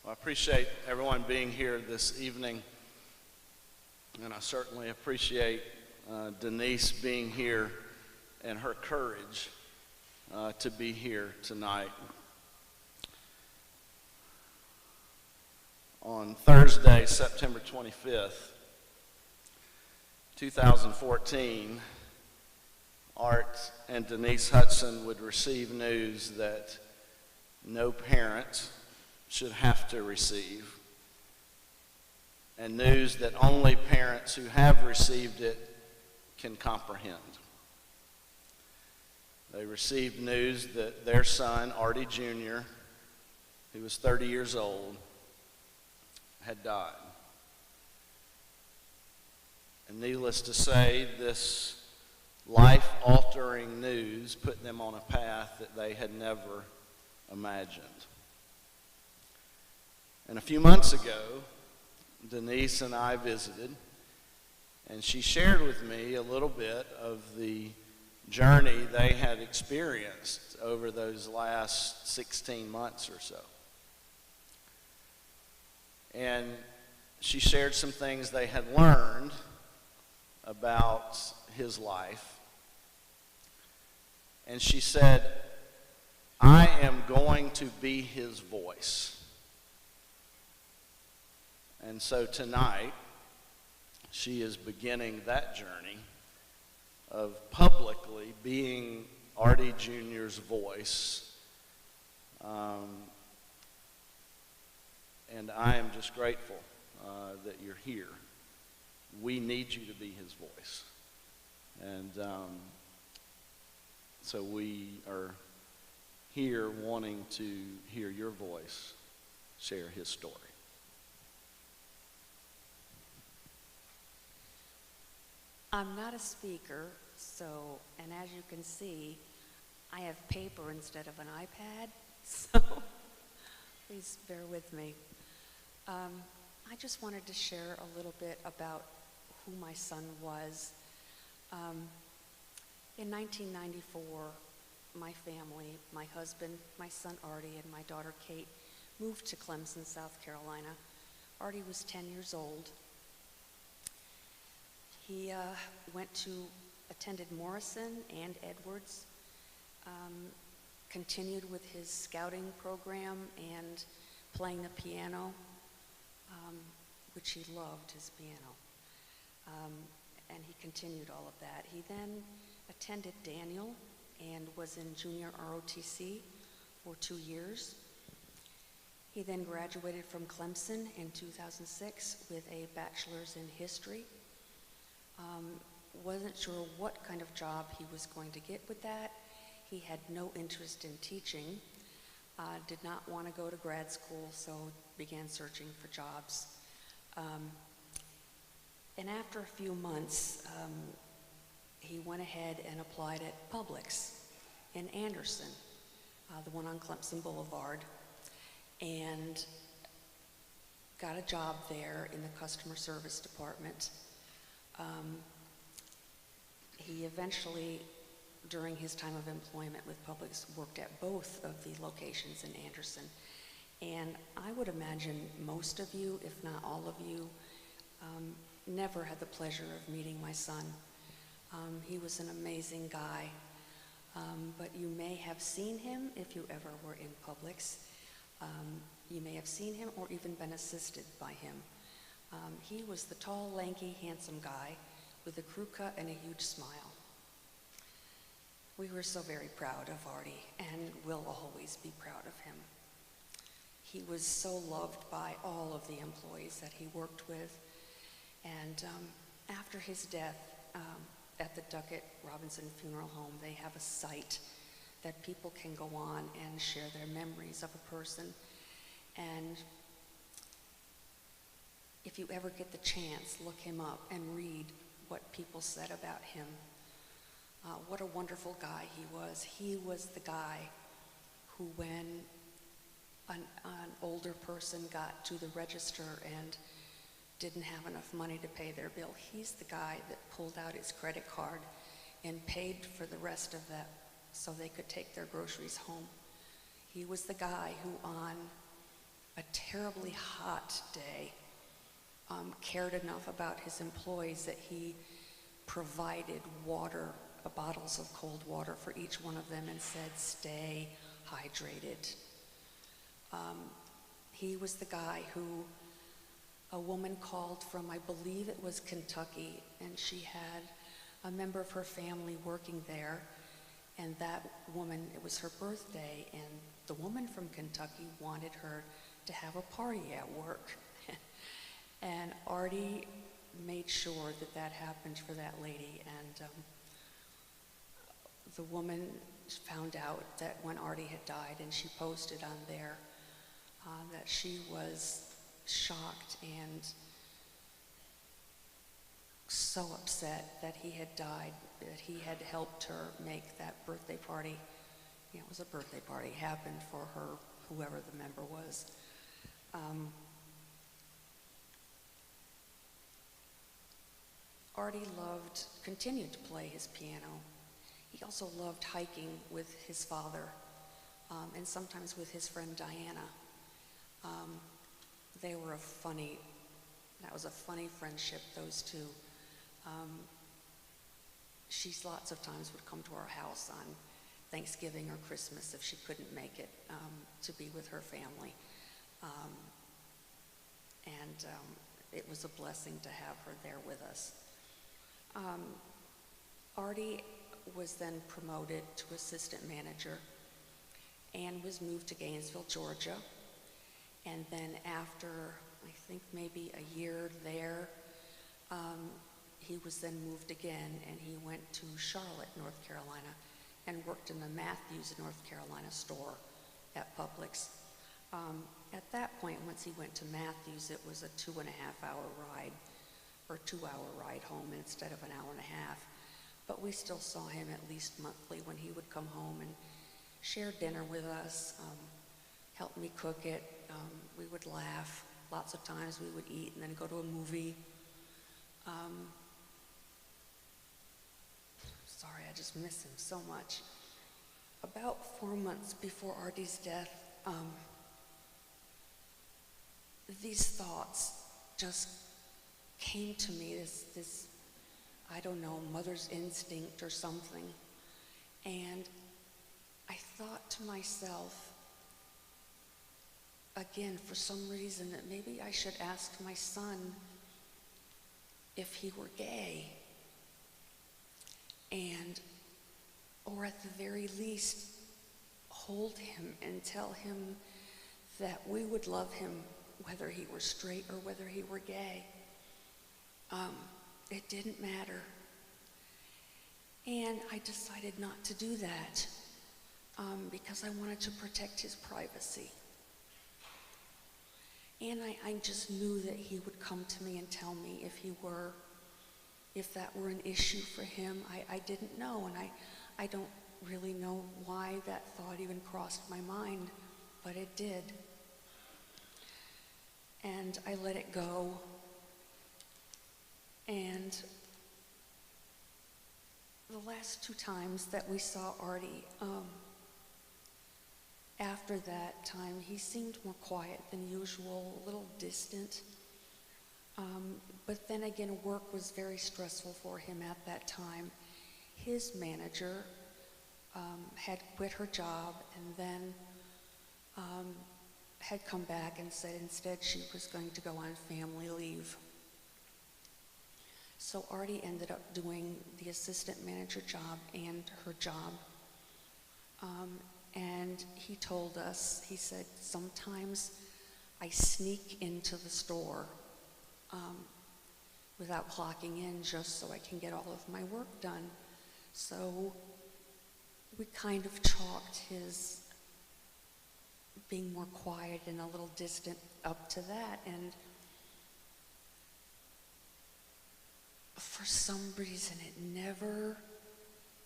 Well, I appreciate everyone being here this evening, and I certainly appreciate Denise being here and her courage to be here tonight. On Thursday, September 25th, 2014, Art and Denise Hudson would receive news that no parent should have to receive, and news that only parents who have received it can comprehend. They received news that their son, Artie Jr., who was 30 years old, had died. And needless to say, this life-altering news put them on a path that they had never imagined. And a few months ago, Denise and I visited, and she shared with me a little bit of the journey they had experienced over those last 16 months or so. And she shared some things they had learned about his life. And she said, "I am going to be his voice." And so tonight, she is beginning that journey of publicly being Artie Jr.'s voice. And I am just grateful that you're here. We need you to be his voice. And so we are here wanting to hear your voice share his story. I'm not a speaker, and as you can see, I have paper instead of an iPad, so please bear with me. I just wanted to share a little bit about who my son was. In 1994, my family, my husband, my son Artie, and my daughter Kate moved to Clemson, South Carolina. Artie was 10 years old. He attended Morrison and Edwards, continued with his scouting program and playing the piano, which he loved, his piano. And he continued all of that. He then attended Daniel and was in junior ROTC for 2 years. He then graduated from Clemson in 2006 with a bachelor's in history. Wasn't sure what kind of job he was going to get with that. He had no interest in teaching, did not want to go to grad school, so began searching for jobs. And after a few months, he went ahead and applied at Publix in Anderson, the one on Clemson Boulevard, and got a job there in the customer service department. He eventually, during his time of employment with Publix, worked at both of the locations in Anderson. And I would imagine most of you, if not all of you, never had the pleasure of meeting my son. He was an amazing guy, but you may have seen him if you ever were in Publix. You may have seen him or even been assisted by him. He was the tall, lanky, handsome guy with a crew cut and a huge smile. We were so very proud of Artie and will always be proud of him. He was so loved by all of the employees that he worked with. And after his death, at the Duckett Robinson Funeral Home, they have a site that people can go on and share their memories of a person. And if you ever get the chance, look him up and read what people said about him. What a wonderful guy he was. He was the guy who, when an older person got to the register and didn't have enough money to pay their bill, he's the guy that pulled out his credit card and paid for the rest of that so they could take their groceries home. He was the guy who, on a terribly hot day, cared enough about his employees that he provided water, bottles of cold water for each one of them, and said, "Stay hydrated." He was the guy who a woman called from, I believe it was Kentucky, and she had a member of her family working there, and that woman, it was her birthday, and the woman from Kentucky wanted her to have a party at work. And Artie made sure that that happened for that lady, and the woman found out that when Artie had died, and she posted on there that she was shocked and so upset that he had died, that he had helped her make that birthday party, you know, it was a birthday party, happen for her, whoever the member was. Artie continued to play his piano. He also loved hiking with his father, and sometimes with his friend Diana. That was a funny friendship, those two. She lots of times would come to our house on Thanksgiving or Christmas if she couldn't make it to be with her family. It was a blessing to have her there with us. Artie was then promoted to assistant manager and was moved to Gainesville, Georgia. And then after, I think maybe a year there, he was then moved again, and he went to Charlotte, North Carolina, and worked in the Matthews, North Carolina store at Publix. At that point, once he went to Matthews, it was a 2.5-hour ride, or 2-hour ride home instead of an hour and a half. But we still saw him at least monthly when he would come home and share dinner with us, help me cook it. We would laugh. Lots of times we would eat and then go to a movie. Sorry, I just miss him so much. About 4 months before Artie's death, these thoughts just came to me, this, I don't know, mother's instinct or something. And I thought to myself, again, for some reason, that maybe I should ask my son if he were gay. Or at the very least, hold him and tell him that we would love him whether he were straight or whether he were gay. It didn't matter. And I decided not to do that because I wanted to protect his privacy. And I just knew that he would come to me and tell me if that were an issue for him. I didn't know, and I don't really know why that thought even crossed my mind, but it did. And I let it go. And the last 2 times that we saw Artie, after that time, he seemed more quiet than usual, a little distant. But then again, work was very stressful for him at that time. His manager had quit her job and then had come back and said instead she was going to go on family leave. So Artie ended up doing the assistant manager job and her job. And he told us, he said, sometimes I sneak into the store without clocking in just so I can get all of my work done. So we kind of chalked his being more quiet and a little distant up to that. And for some reason, it never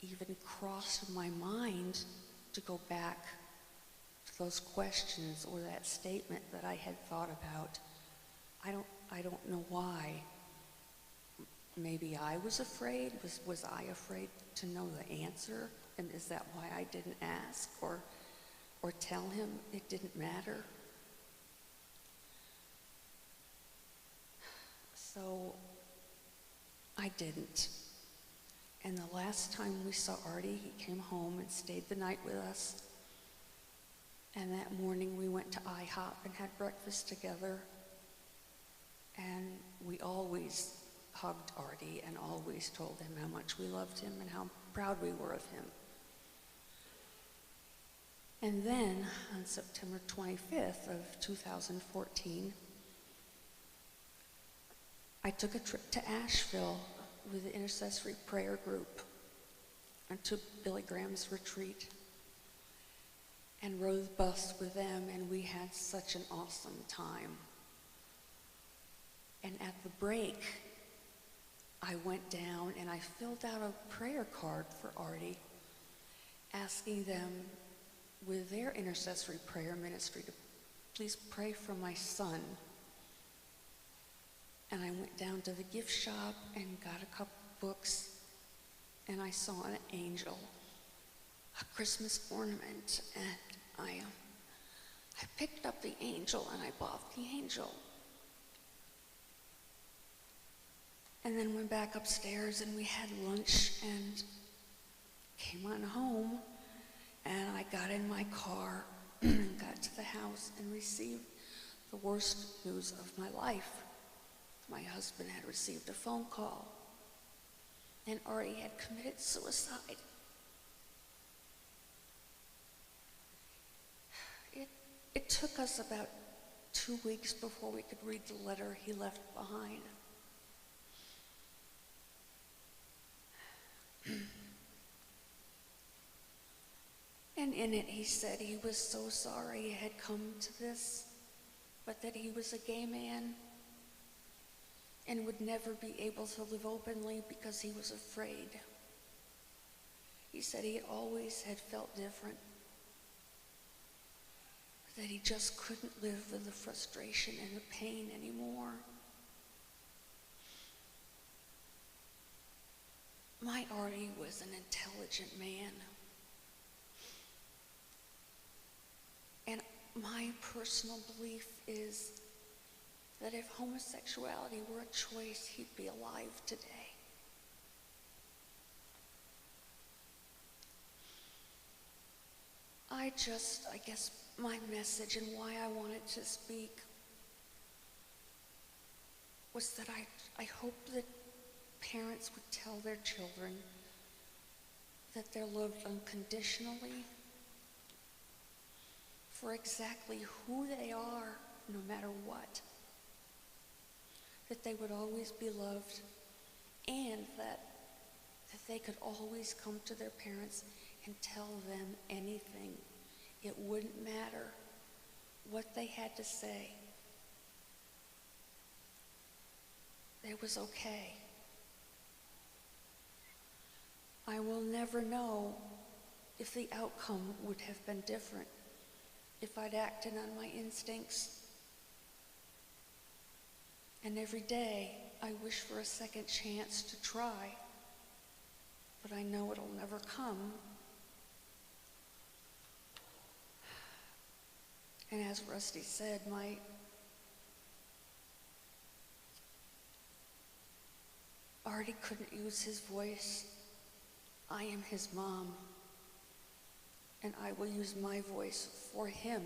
even crossed my mind to go back to those questions or that statement that I had thought about. I don't know why. Maybe I was afraid. Was I afraid to know the answer? And is that why I didn't ask or tell him it didn't matter? So I didn't. And the last time we saw Artie, he came home and stayed the night with us. And that morning we went to IHOP and had breakfast together. And we always hugged Artie and always told him how much we loved him and how proud we were of him. And then on September 25th of 2014, I took a trip to Asheville with the intercessory prayer group and to Billy Graham's retreat and rode the bus with them, and we had such an awesome time. And at the break, I went down and I filled out a prayer card for Artie, asking them with their intercessory prayer ministry to please pray for my son. And I went down to the gift shop and got a couple books, and I saw an angel, a Christmas ornament, and I picked up the angel and I bought the angel. And then went back upstairs and we had lunch and came on home, and I got in my car and got to the house and received the worst news of my life. My husband had received a phone call, and Artie had committed suicide. It took us about 2 weeks before we could read the letter he left behind. And in it, he said he was so sorry he had come to this, but that he was a gay man and would never be able to live openly because he was afraid. He said he always had felt different, that he just couldn't live with the frustration and the pain anymore. My Artie was an intelligent man. And my personal belief is that if homosexuality were a choice, he'd be alive today. I guess my message and why I wanted to speak was that I hope that parents would tell their children that they're loved unconditionally for exactly who they are, no matter what. That they would always be loved, and that they could always come to their parents and tell them anything. It wouldn't matter what they had to say. It was okay. I will never know if the outcome would have been different if I'd acted on my instincts. And every day, I wish for a second chance to try, but I know it'll never come. And as Rusty said, Artie couldn't use his voice. I am his mom, and I will use my voice for him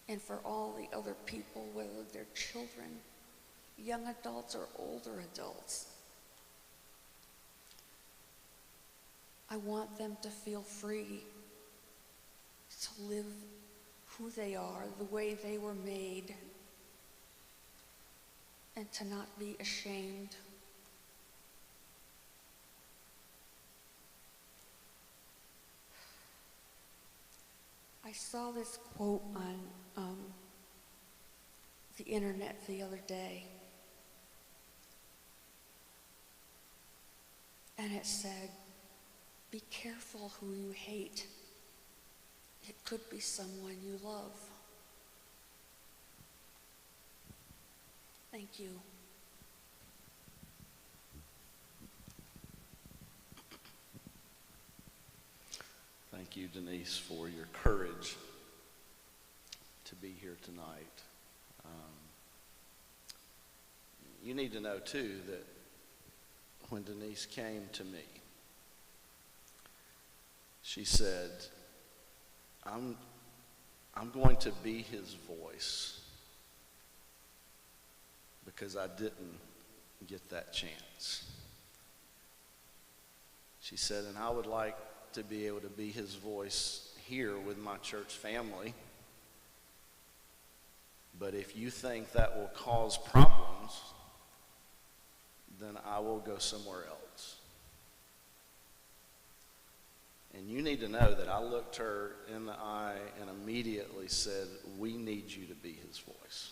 and for all the other people, whether they're children, young adults, or older adults. I want them to feel free to live who they are, the way they were made, and to not be ashamed. I saw this quote on the internet the other day, and it said, "Be careful who you hate. It could be someone you love." Thank you. Thank you, Denise, for your courage to be here tonight. you need to know too that when Denise came to me, she said, I'm going to be his voice because I didn't get that chance. She said, and I would like to be able to be his voice here with my church family. But if you think that will cause problems, then I will go somewhere else. And you need to know that I looked her in the eye and immediately said, we need you to be his voice.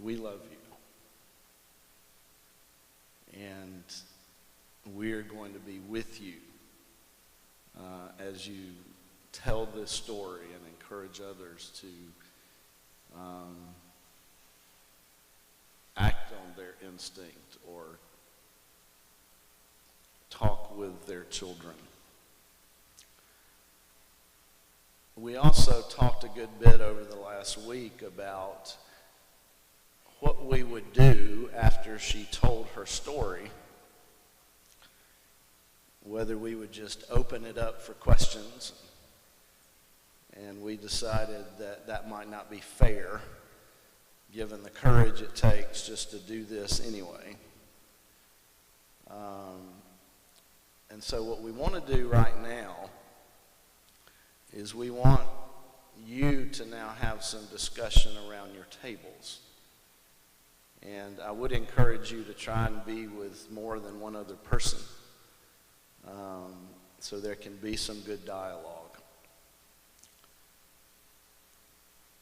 We love you. And we're going to be with you as you tell this story and encourage others to act on their instinct or talk with their children. We also talked a good bit over the last week about what we would do after she told her story, whether we would just open it up for questions, and we decided that that might not be fair given the courage it takes just to do this anyway. And so what we want to do right now is we want you to now have some discussion around your tables. And I would encourage you to try and be with more than one other person so there can be some good dialogue.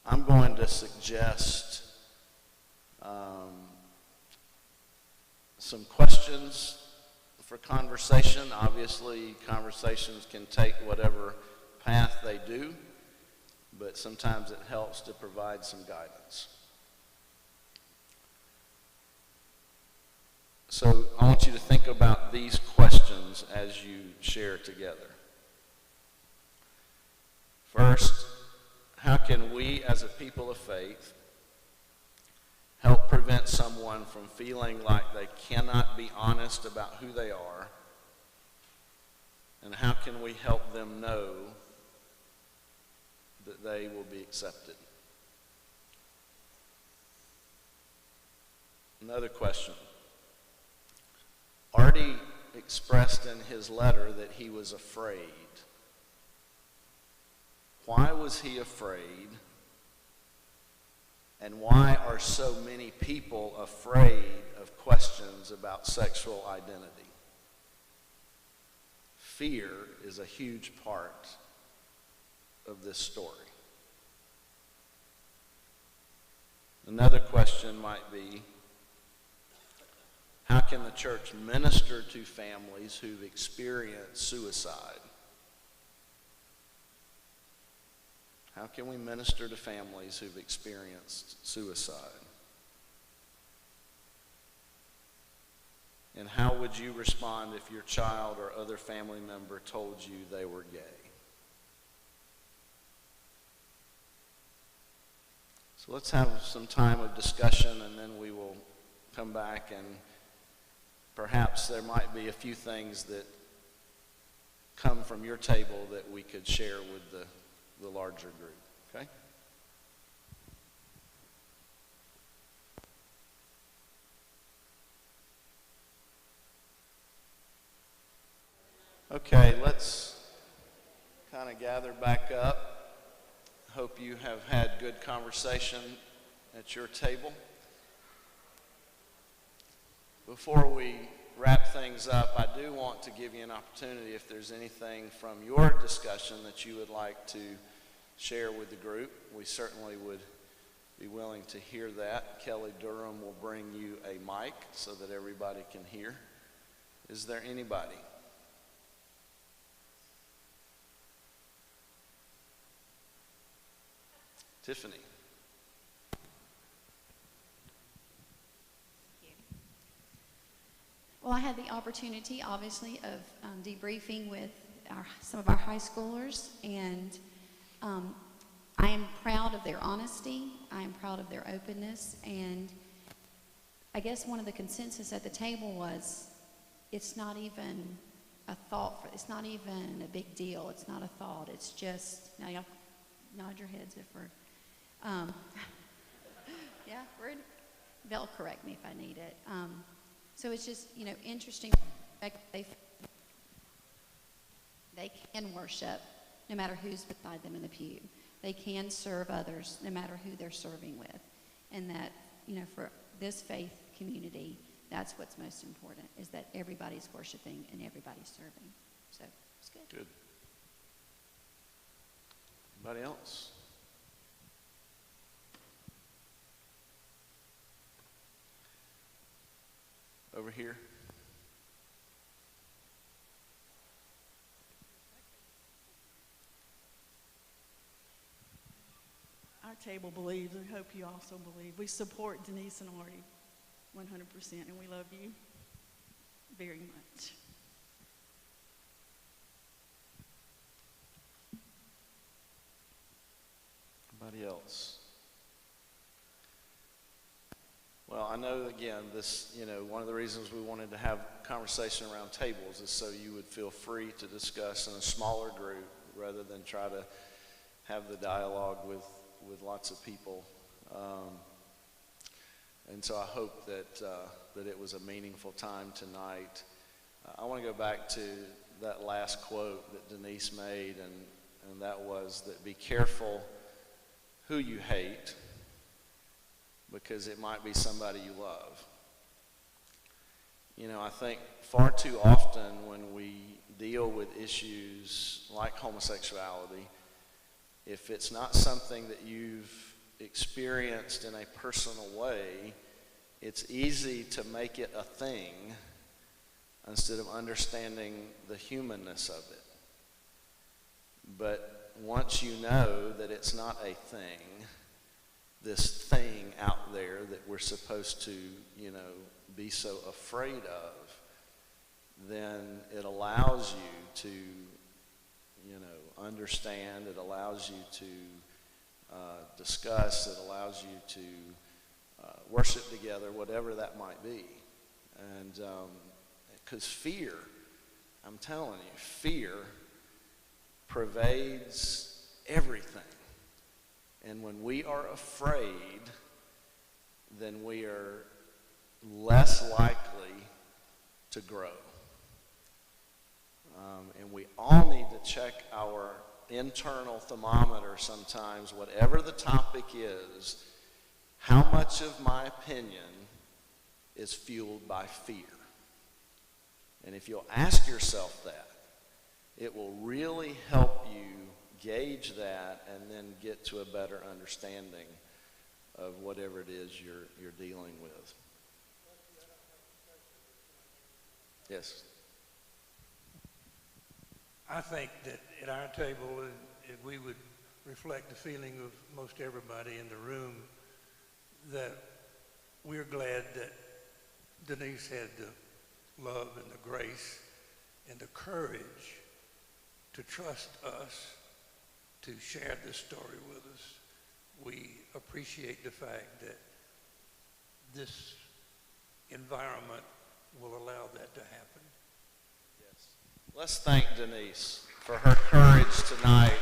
I'm going to suggest some questions for conversation. Obviously, conversations can take whatever path they do, but sometimes it helps to provide some guidance. So I want you to think about these questions as you share together. First, how can we as a people of faith help prevent someone from feeling like they cannot be honest about who they are? And how can we help them know that they will be accepted? Another question. Artie expressed in his letter that he was afraid. Why was he afraid? And why are so many people afraid of questions about sexual identity? Fear is a huge part of this story. Another question might be, how can the church minister to families who've experienced suicide? How can we minister to families who've experienced suicide? And how would you respond if your child or other family member told you they were gay? So let's have some time of discussion, and then we will come back, and perhaps there might be a few things that come from your table that we could share with the larger group, okay? Okay, let's kind of gather back up. Hope you have had good conversation at your table. Before we wrap things up, I do want to give you an opportunity if there's anything from your discussion that you would like to share with the group. We certainly would be willing to hear that. Kelly Durham will bring you a mic so that everybody can hear. Is there anybody? Tiffany. Well, I had the opportunity, obviously, of debriefing with some of our high schoolers, and I am proud of their honesty. I am proud of their openness. And I guess one of the consensus at the table was it's not even a thought. It's not even a big deal. It's not a thought. It's just, now y'all nod your heads if we're, yeah, they'll correct me if I need it. So it's just, interesting. They can worship no matter who's beside them in the pew. They can serve others no matter who they're serving with. And that, for this faith community, that's what's most important, is that everybody's worshiping and everybody's serving. So it's good. Good. Anybody else? Over here. Our table believes, and hope you also believe. We support Denise and Artie 100%, and we love you very much. Anybody else? Well, I know, again, this, one of the reasons we wanted to have conversation around tables is so you would feel free to discuss in a smaller group rather than try to have the dialogue with lots of people. And so I hope that it was a meaningful time tonight. I want to go back to that last quote that Denise made, and that was that be careful who you hate, because it might be somebody you love. I think far too often when we deal with issues like homosexuality, if it's not something that you've experienced in a personal way, it's easy to make it a thing instead of understanding the humanness of it. But once you know that it's not a thing, this thing out there that we're supposed to, be so afraid of, then it allows you to, understand. It allows you to discuss. It allows you to worship together, whatever that might be. And because fear, I'm telling you, fear pervades everything. And when we are afraid, then we are less likely to grow. And we all need to check our internal thermometer sometimes, whatever the topic is, how much of my opinion is fueled by fear. And if you'll ask yourself that, it will really help you gauge that and then get to a better understanding of whatever it is you're dealing with. Yes. I think that at our table, if we would reflect the feeling of most everybody in the room, that we're glad that Denise had the love and the grace and the courage to trust us to share this story with us. We appreciate the fact that this environment will allow that to happen. Yes. Let's thank Denise for her courage tonight